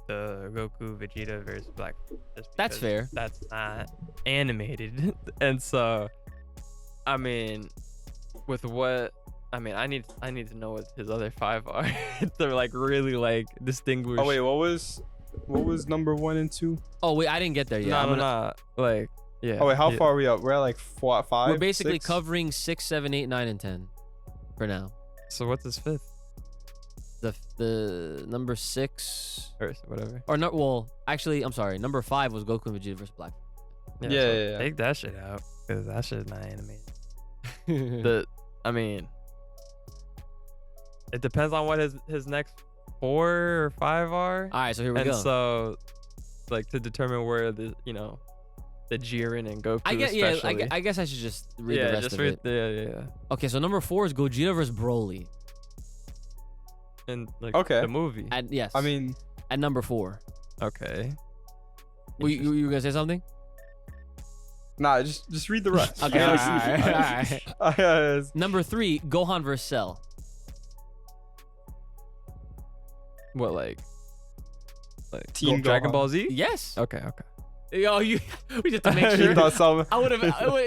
the Goku Vegeta versus Black. Just That's because fair. That's not animated, and so, I mean, with what. I mean, I need to know what his other 5 are to like really like distinguish. Oh wait, what was number 1 and 2? Oh wait, I didn't get there yet. no, like yeah. Oh wait, how yeah. far are we up? We're at like 5. We're basically 6? covering 6, 7, 8, 9, and 10 for now. So what's his 5th The number 6 or whatever? or not? Well, actually, I'm sorry. Number 5 was Goku and Vegeta versus Black. Yeah. Take that shit out because that shit's not animated. The I mean, it depends on what his next 4 or 5 are. all right, so here we And go. so, like, to determine where the the Jiren and Goku. I guess yeah. especially. I guess I should just read yeah, the rest just of read it. yeah. Okay, so number 4 is Gogeta versus Broly. And like Okay. the movie. Yes. I mean, at number 4. Okay. You gonna say something? nah, just read the rest. Okay. All right. Yes. Number 3, Gohan versus Cell. What like Team Dragon Gohan. Ball Z? Yes. Okay. Yo, we just to make You sure. thought some. I would have.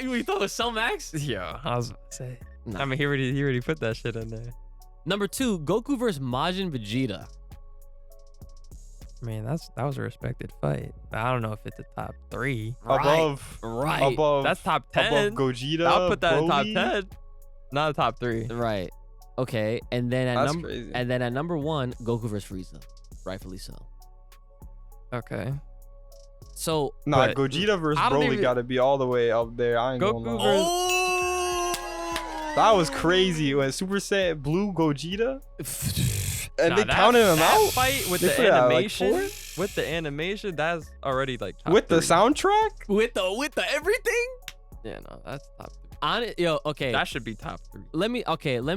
We thought it was Cell Max. Yeah, I was about to say. Nah. I mean, he already put that shit in there. Number 2, Goku versus Majin Vegeta. I mean, that was a respected fight. But I don't know if it's a top 3. Above. Right. Above. That's top 10. Above Gogeta. I'll put that in top Broly. 10. Not a top 3. Right. Okay. And then at That's number crazy. and then at number 1, Goku versus Frieza. Rightfully so. Okay. So Nah, But Gogeta versus I don't Broly even- gotta be all the way up there. I ain't Goku gonna lie. versus- That was crazy when Super Saiyan Blue Gogeta and Nah, they that- counted him that out fight with They the put it at, like, animation. 4? With the animation, that's already like top with the 3. soundtrack. with the everything Yeah, no, that's top 3. on it. Yo, okay. That should be top 3. Let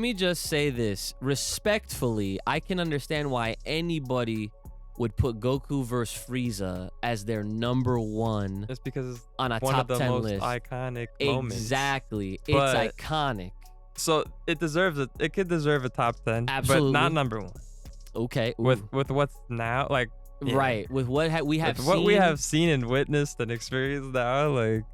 me just say this respectfully. I can understand why anybody would put Goku versus Frieza as their number 1 Just because it's on a one top of the 10 most list. iconic moments. Exactly. But- It's iconic. So it deserves it. It could deserve a top 10, Absolutely. but not number 1. Okay. Ooh. With what's now like yeah. Right. With what we have with seen. what we have seen and witnessed and experienced now, like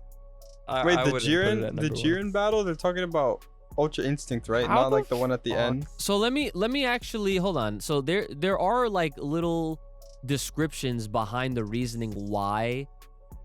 Wait, I the wouldn't put it at Jiren, the number 1. Jiren battle. They're talking about Ultra Instinct, right? How Not the like the one at the fuck? end. So let me actually hold on. So there are like little descriptions behind the reasoning why.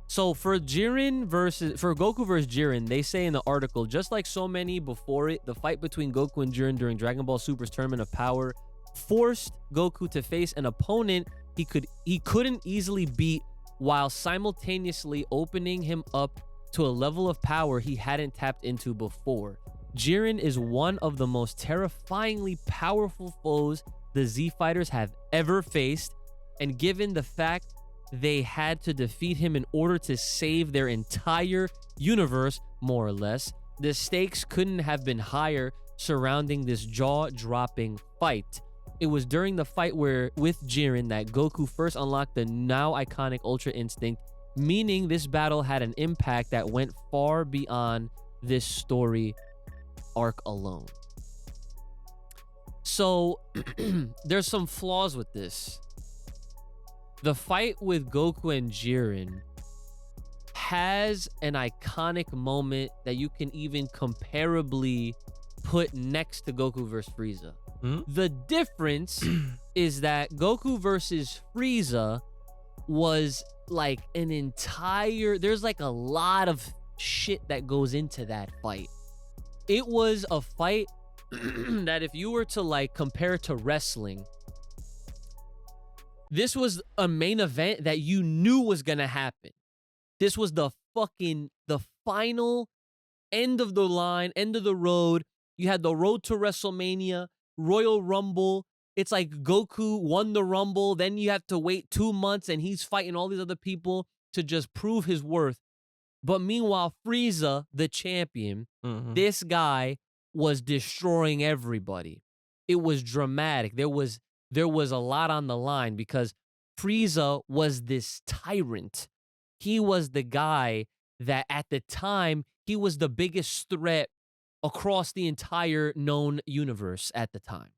So for Goku versus Jiren, they say in the article, just like so many before it, the fight between Goku and Jiren during Dragon Ball Super's Tournament of Power forced Goku to face an opponent he couldn't easily beat, while simultaneously opening him up to a level of power he hadn't tapped into before. Jiren is one of the most terrifyingly powerful foes the Z Fighters have ever faced, and given the fact they had to defeat him in order to save their entire universe, more or less, the stakes couldn't have been higher surrounding this jaw-dropping fight. It was during the fight with Jiren that Goku first unlocked the now iconic Ultra Instinct, meaning this battle had an impact that went far beyond this story arc alone. So there's some flaws with this. The fight with Goku and Jiren has an iconic moment that you can even comparably put next to Goku versus Frieza. The difference is that Goku versus Frieza was like there's like a lot of shit that goes into that fight. It was a fight that if you were to like compare it to wrestling, this was a main event that you knew was gonna happen. This was the final end of the line, end of the road. You had the road to WrestleMania, Royal Rumble. It's like Goku won the Rumble. Then you have to wait 2 months and he's fighting all these other people to just prove his worth. But meanwhile, Frieza, the champion, this guy was destroying everybody. It was dramatic. There was a lot on the line because Frieza was this tyrant. He was the guy that at the time, he was the biggest threat across the entire known universe at the time.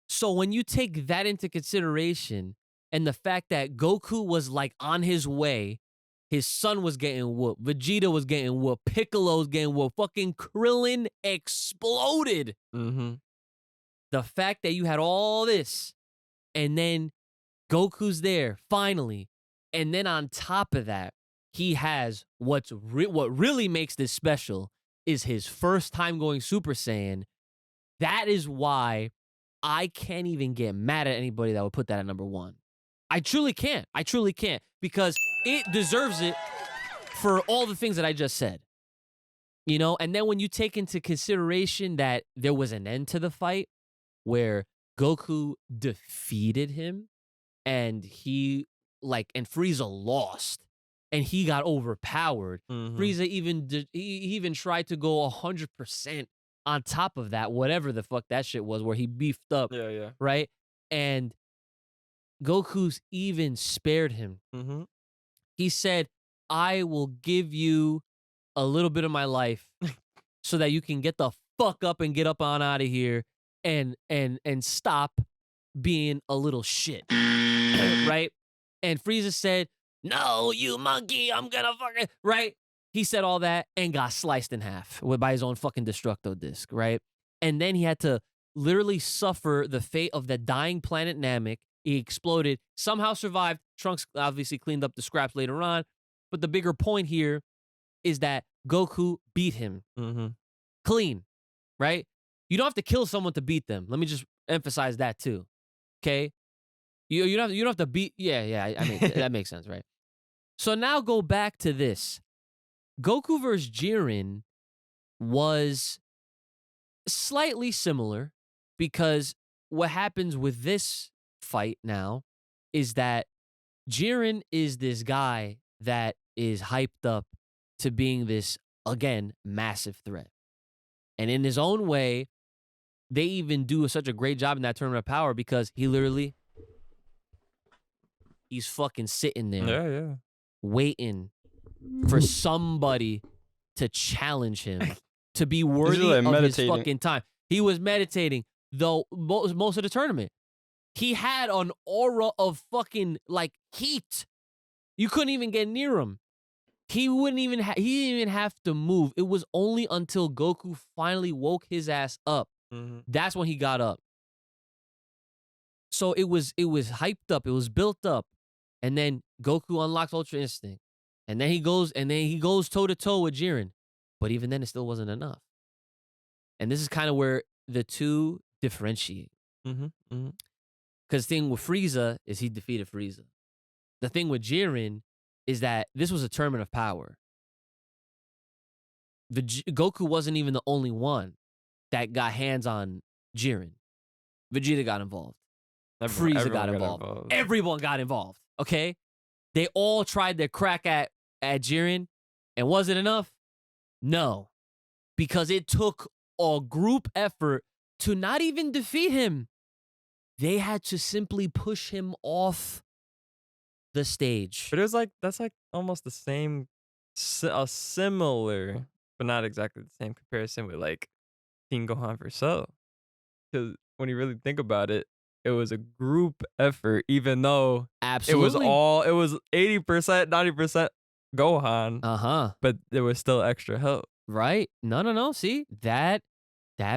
So when you take that into consideration and the fact that Goku was like on his way, his son was getting whooped, Vegeta was getting whooped, Piccolo was getting whooped, fucking Krillin exploded. The fact that you had all this and then Goku's there finally. And then on top of that, he has what really makes this special is his first time going Super Saiyan. That is why I can't even get mad at anybody that would put that at number 1. I truly can't. Because it deserves it for all the things that I just said. You know, and then when you take into consideration that there was an end to the fight where Goku defeated him and and Frieza lost and he got overpowered. Frieza even tried to go 100% on top of that, whatever the fuck that shit was, where he beefed up. Yeah. Right? And Goku's even spared him. He said, I will give you a little bit of my life so that you can get the fuck up and get up on out of here and stop being a little shit. Right? And Frieza said, no, you monkey, I'm gonna fucking, right? He said all that and got sliced in half by his own fucking Destructo disc, right? And then he had to literally suffer the fate of the dying planet Namek. He exploded, somehow survived. Trunks obviously cleaned up the scraps later on. But the bigger point here is that Goku beat him clean, right? You don't have to kill someone to beat them. Let me just emphasize that too, okay? You don't have to beat. Yeah. I mean that makes sense, right? So now go back to this. Goku versus Jiren was slightly similar because what happens with this fight now is that Jiren is this guy that is hyped up to being this, again, massive threat. And in his own way, they even do such a great job in that Tournament of Power because he's fucking sitting there waiting for somebody to challenge him to be worthy of his fucking time. He was meditating, though, most of the tournament. He had an aura of fucking, like, heat. You couldn't even get near him. He didn't even have to move. It was only until Goku finally woke his ass up. That's when he got up. So it was hyped up. It was built up. And then Goku unlocks Ultra Instinct. And then he goes toe to toe with Jiren. But even then, it still wasn't enough. And this is kind of where the two differentiate. Because the thing with Frieza is he defeated Frieza. The thing with Jiren is that this was a tournament of power. Goku wasn't even the only one that got hands on Jiren. Vegeta got involved. Frieza got involved. Everyone got involved. Okay? They all tried their crack at Jiren. And was it enough? No. Because it took a group effort to not even defeat him. They had to simply push him off the stage. But it was like that's like almost the same, a similar, but not exactly the same comparison with like King Gohan for Cell. Because when you really think about it, it was a group effort, even though Absolutely. it was 80%, 90% Gohan, but there was still extra help. Right? No. See, that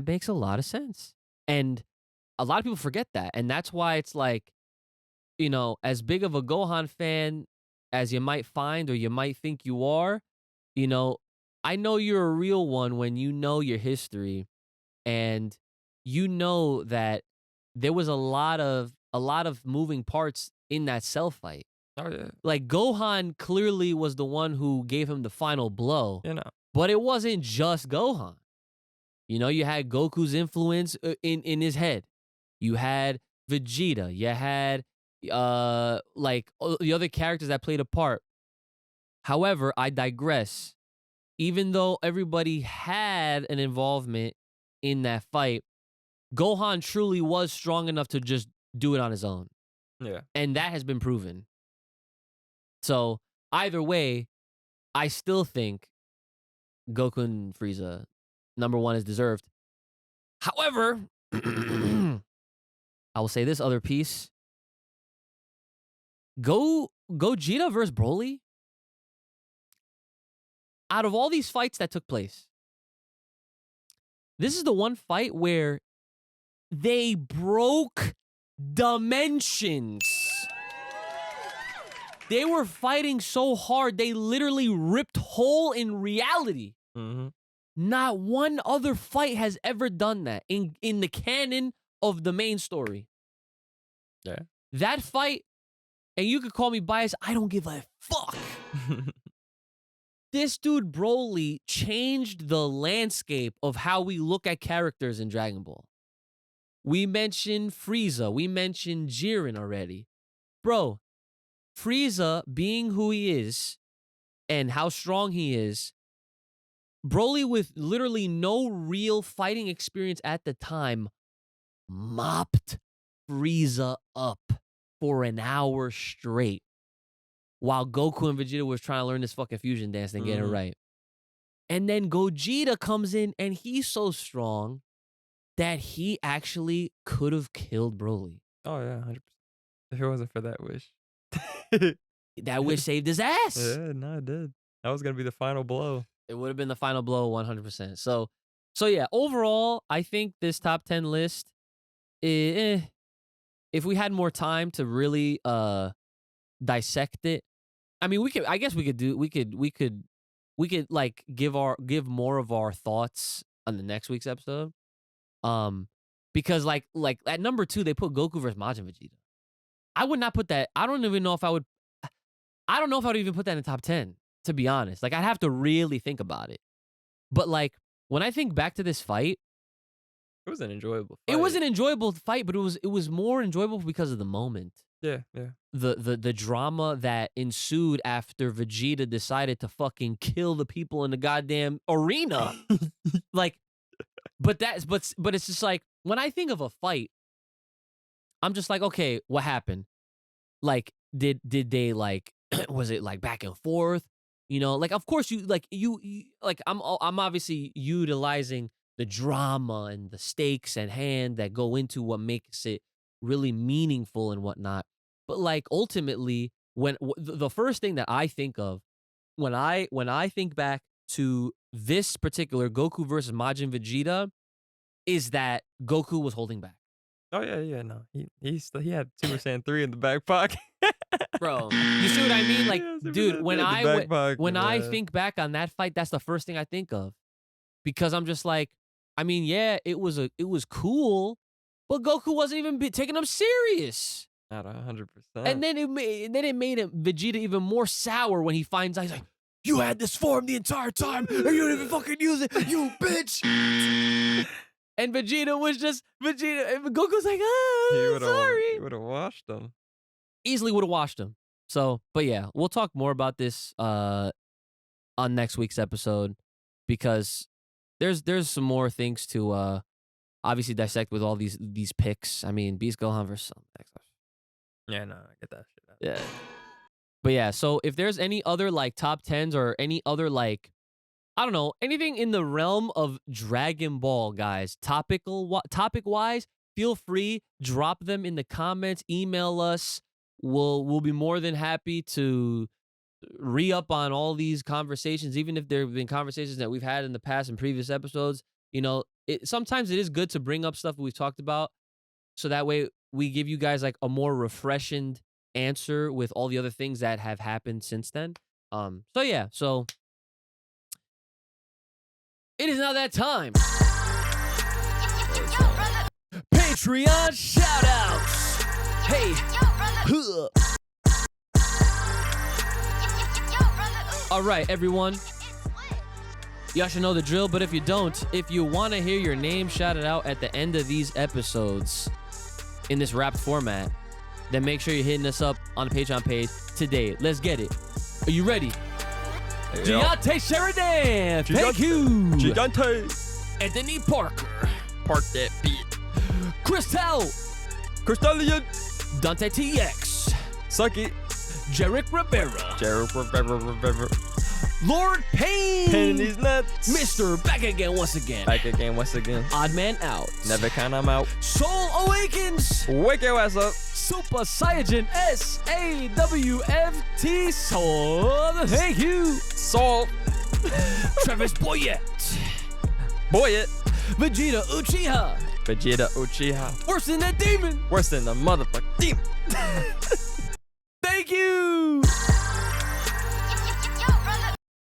makes a lot of sense. And a lot of people forget that. And that's why it's like, you know, as big of a Gohan fan as you might find or you might think you are, you know, I know you're a real one when you know your history and you know that there was a lot of moving parts in that Cell fight. Oh yeah. Like Gohan clearly was the one who gave him the final blow. You know. But it wasn't just Gohan. You know, you had Goku's influence in his head. You had Vegeta. You had like the other characters that played a part. However, I digress. Even though everybody had an involvement in that fight, Gohan truly was strong enough to just do it on his own. Yeah. And that has been proven. So, either way, I still think Goku and Frieza, number one, is deserved. However, I will say this other piece. Gogeta versus Broly. Out of all these fights that took place, this is the one fight where they broke dimensions. They were fighting so hard, they literally ripped hole in reality. Mm-hmm. Not one other fight has ever done that in the canon of the main story. Yeah. That fight, and you could call me biased, I don't give a fuck. This dude Broly changed the landscape of how we look at characters in Dragon Ball. We mentioned Frieza. We mentioned Jiren already. Bro, Frieza being who he is and how strong he is, Broly with literally no real fighting experience at the time mopped Frieza up for an hour straight while Goku and Vegeta was trying to learn this fucking fusion dance and get it right. And then Gogeta comes in and he's so strong that he actually could have killed Broly. Oh yeah, 100%. If it wasn't for that wish. That wish saved his ass. Yeah, no, it did. That was gonna be the final blow. It would have been the final blow 100%. So yeah, overall, I think this top 10 list, if we had more time to really dissect it, I mean, we could like give more of our thoughts on the next week's episode. Because like at number 2 they put Goku versus Majin Vegeta. I would not put that. I don't know if I would even put that in the top 10, to be honest. Like I'd have to really think about it. But like when I think back to this fight, it was an enjoyable fight. It was an enjoyable fight, but it was more enjoyable because of the moment. Yeah. The drama that ensued after Vegeta decided to fucking kill the people in the goddamn arena. Like, but it's just like when I think of a fight, I'm just like, okay, what happened? Like, did they like was it like back and forth? You know, like of course you I'm obviously utilizing the drama and the stakes at hand that go into what makes it really meaningful and whatnot. But like ultimately, when the first thing that I think of when I think back to this particular Goku versus Majin Vegeta is that Goku was holding back. Oh yeah, no. He had Super Saiyan 3 in the back pocket. Bro, you see what I mean? Like, Yeah, dude, when I yeah. think back on that fight, that's the first thing I think of. Because I'm just like, I mean, yeah, it was cool, but Goku wasn't even taking him serious. Not 100%. And then it made Vegeta even more sour when he finds out. He's like, "You had this form the entire time, and you didn't even fucking use it, you bitch." And Vegeta. And Goku's like, sorry. He would have washed them. Easily would have washed him. So, but yeah, we'll talk more about this on next week's episode because there's some more things to obviously dissect with all these picks. I mean, Beast Gohan versus Cell Max. Yeah, no, I get that shit. Yeah. But yeah, so if there's any other like top 10s or any other like, I don't know, anything in the realm of Dragon Ball, guys, topic wise, feel free, drop them in the comments, email us. We'll be more than happy to re-up on all these conversations, even if there have been conversations that we've had in the past in previous episodes. You know, sometimes it is good to bring up stuff we've talked about, so that way we give you guys like a more refreshing answer with all the other things that have happened since then. So yeah, so it is now that time. Patreon shoutouts. Hey, huh. All right, everyone. Y'all should know the drill, but if you don't, if you want to hear your name shouted out at the end of these episodes in this rap format, then make sure you're hitting us up on the Patreon page today. Let's get it. Are you ready? Giante Sheridan. Thank you. Gigante. Anthony Parker. Park that beat. Crystal. Crystallian. Dante TX. Suck it. Jarek Rivera. Rivera. Lord Payne. Pain in these nuts. Mr. Back again once again. Back again once again. Odd Man out. Never count I'm out. Soul Awakens. Wake your ass up. Super Saiyan SAWFT Soul. Thank you. Soul. Travis Boyette. Boy it. Vegeta Uchiha. Vegeta Uchiha. Worse than that demon. Worse than the motherfucking demon. Thank you.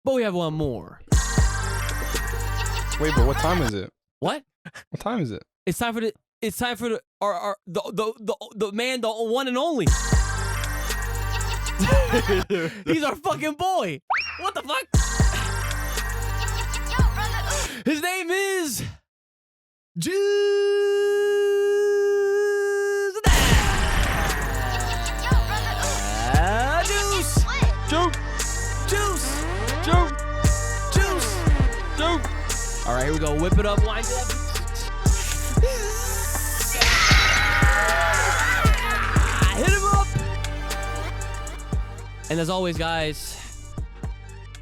But we have one more. Wait, but what time is it? What? What time is it? It's time for the the man, the one and only. He's our fucking boy. What the fuck? His name is Juice. All right, here we go. Whip it up, wind it up. Hit him up. And as always, guys,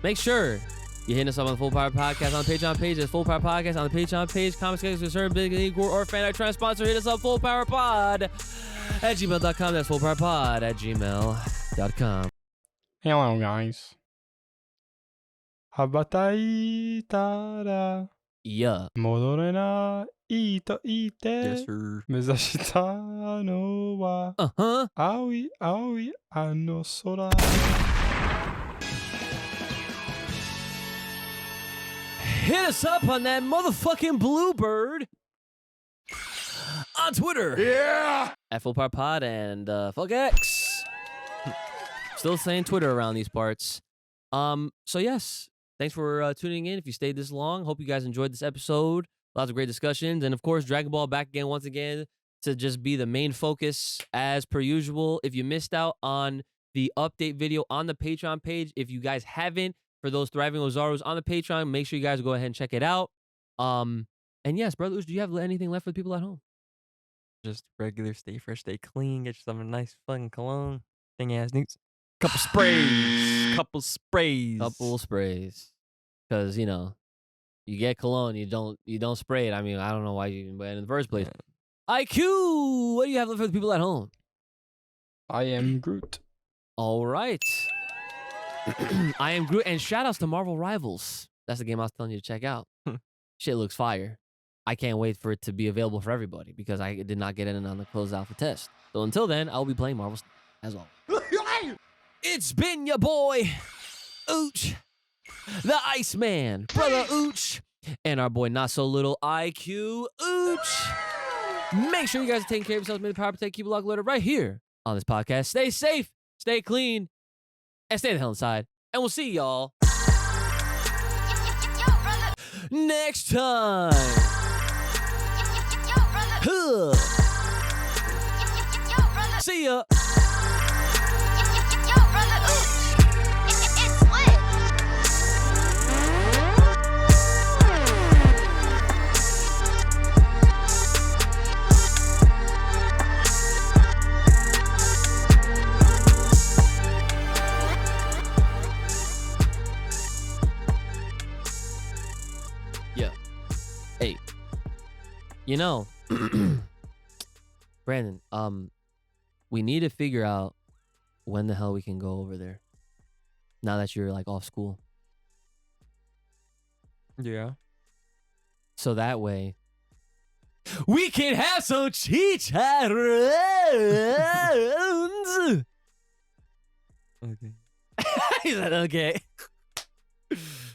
make sure you're hitting us up on the Full Power Podcast on the Patreon page. There's Full Power Podcast on the Patreon page. Comment sketches concern, big league or fan art trying to sponsor. Hit us up, fullpowerpod@gmail.com. That's fullpowerpod@gmail.com. Hello, guys. Habatai-tara. Yeah. 戻れないと言って Yes, sir. 目指したのは Uh-huh. 青い青いあの空 Hit us up on that motherfucking Bluebird on Twitter. Yeah! At Full Power Pod and fuck X. Still saying Twitter around these parts. So yes, thanks for tuning in. If you stayed this long, hope you guys enjoyed this episode. Lots of great discussions, and of course, Dragon Ball back again once again to just be the main focus as per usual. If you missed out on the update video on the Patreon page, if you guys haven't, for those Thriving Ozarus on the Patreon, make sure you guys go ahead and check it out. And yes, Brother Ush, do you have anything left for the people at home? Just regular, stay fresh, stay clean. Get yourself a nice fucking cologne. Thing ass newts. Couple sprays. Couple sprays. Couple sprays, because you know, you get cologne, you don't spray it. I mean, I don't know why you even buy it in the first place. IQ, what do you have left for the people at home? I am Groot. All right. I am Groot, and shout outs to Marvel Rivals. That's the game I was telling you to check out. Shit looks fire. I can't wait for it to be available for everybody because I did not get in on the closed alpha test. So until then, I'll be playing Marvel as always. It's been your boy, Ooch, the Iceman, Brother Ooch, and our boy Not So Little IQ Ooch. Make sure you guys are taking care of yourselves. May the power protect, keep it locked, loaded right here on this podcast. Stay safe, stay clean, and stay the hell inside. And we'll see y'all next time. See ya. You know, Brandon, we need to figure out when the hell we can go over there. Now that you're like off school. Yeah. So that way we can have some chicharrones. Okay. He said, okay.